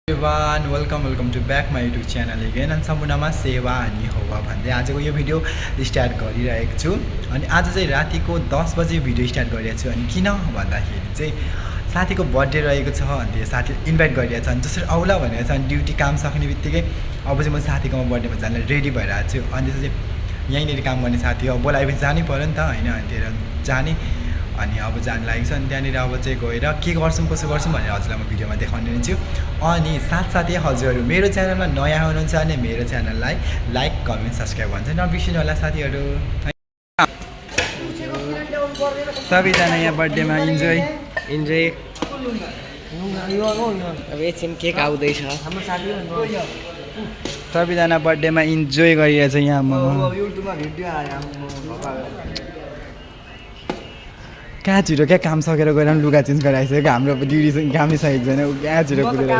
Everyone welcome to back my YouTube channel again अनि सम्पूर्णमा सेवा अनि हौवा भन्दै आजको यो भिडियो स्टार्ट गरिरहेको छु। अनि आज चाहिँ रातिको 10 बजे भिडियो स्टार्ट गरिरहेको छु। अनि किन भन्दाखेरि चाहिँ साथीको बर्थडे रहेको छ। अनि त्यो साथीले इन्भाइट गरिरहेको छ। अनि जसरी आउला भनेको छ। अनि ड्युटी काम सक्ने बित्तिकै अब चाहिँ म साथीकोमा बर्थडेमा जान रेडी भइरहेको छु। अनि त्यसपछि यहीँनिर काम गर्ने साथी हो, बोलाएपछि जानै पऱ्यो नि त होइन। अनि त्यही जाने अनि अब जानु लागेको छ। अनि त्यहाँनिर अब चाहिँ गएर के गर्छौँ कसो गर्छौँ भनेर हजुरलाई म भिडियोमा देखाउने छु। अनि साथसाथै हजुरहरू मेरो च्यानलमा नयाँ हुनुहुन्छ भने मेरो च्यानललाई लाइक कमेन्ट सब्सक्राइब भन्छ नबिर्सिनु होला साथीहरू। सबैजना यहाँ बर्थडेमा इन्जोय अब एकछिन केक आउँदैछ। सबैजना बर्थडेमा इन्जोय गरिरहेछ यहाँ कहाँ छिटो क्या काम सकेर गएर पनि लुगा चेन्ज गरेर आइसक्यो। हाम्रो ड्युटी कामै सकेको छैन, कहाँ छिटो कुदेर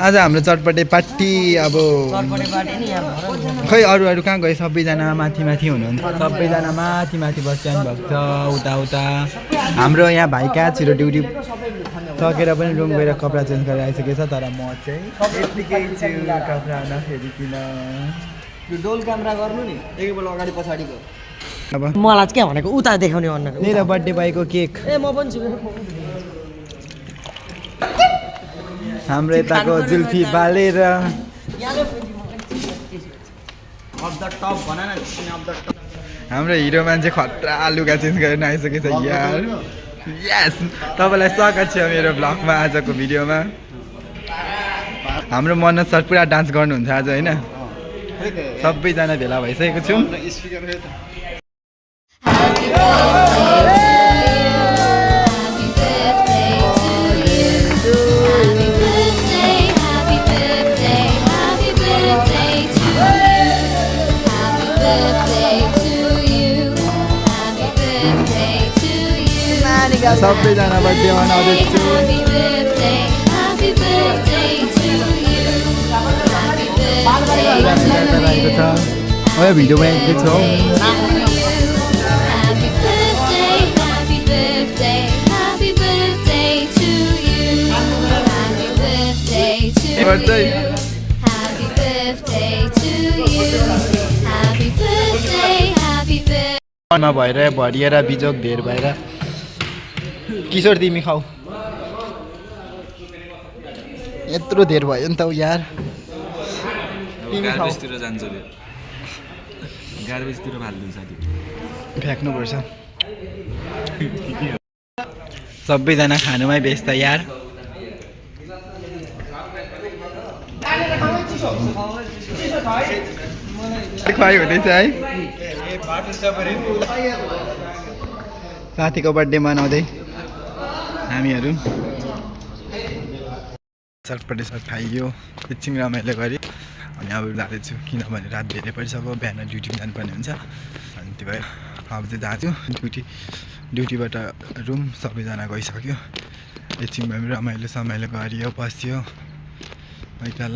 आज हाम्रो चटपटे पार्टी। अब खै अरू कहाँ गयो? सबैजना माथि हुनुहुन्छ, सबैजना माथि बसिरहनु भएको छ उता उता। हाम्रो यहाँ भाइ कहाँ छिटो ड्युटी सकेर पनि रुम गएर कपडा चेन्ज गरेर आइसकेको छ। तर म चाहिँ यत्तिकै छु कपडा नफेरिकन। डोल क्यामेरा गर्नु नि एकैपल्ट अगाडि पछाडिको। अब मलाई चाहिँ के भनेको उता देखाउने भनेर मेरो बर्थडे भएको केक म पनि छु। हाम्रो यताको जुल्फी बालेर हाम्रो हिरो मान्छे खतरा लुगा चेन्ज गरेर आइसकेको छ यार। यस, तपाईँलाई स्वागत छ मेरो ब्लगमा, आजको भिडियोमा। हाम्रो मनोज सर पुरा डान्स गर्नुहुन्छ आज होइन। सबैजना भेला भइसकेको छौँ। सबैजना बर्थडे मनाउँदैछु। भिडियो बनाइदिएको मा भएर भरिएर बिजोग धेर भएर। किशोर तिमी खाऊ, यत्रो धेर भयो नि त यार। गार्बेजतिर जान्छ त्यो, गार्बेजतिर फाल्दिन्छ साथी, फ्याँक्नुपर्छ। सबैजना खानुमै व्यस्त यार। खुवाइ हुँदैछ है साथीको बर्थडे मनाउँदै हामीहरू। चटपटे सब खाइयो, एकछिन रमाइलो गरी। अनि अब जाँदैछु किनभने रात धेरै परिसक्यो, बिहान ड्युटीमा जानुपर्ने हुन्छ। अनि त्यो भएर अब चाहिँ जान्छु ड्युटीबाट रुम। सबैजना गइसक्यो, एकछिन भए पनि रमाइलो गरियो बस्यो है त। ल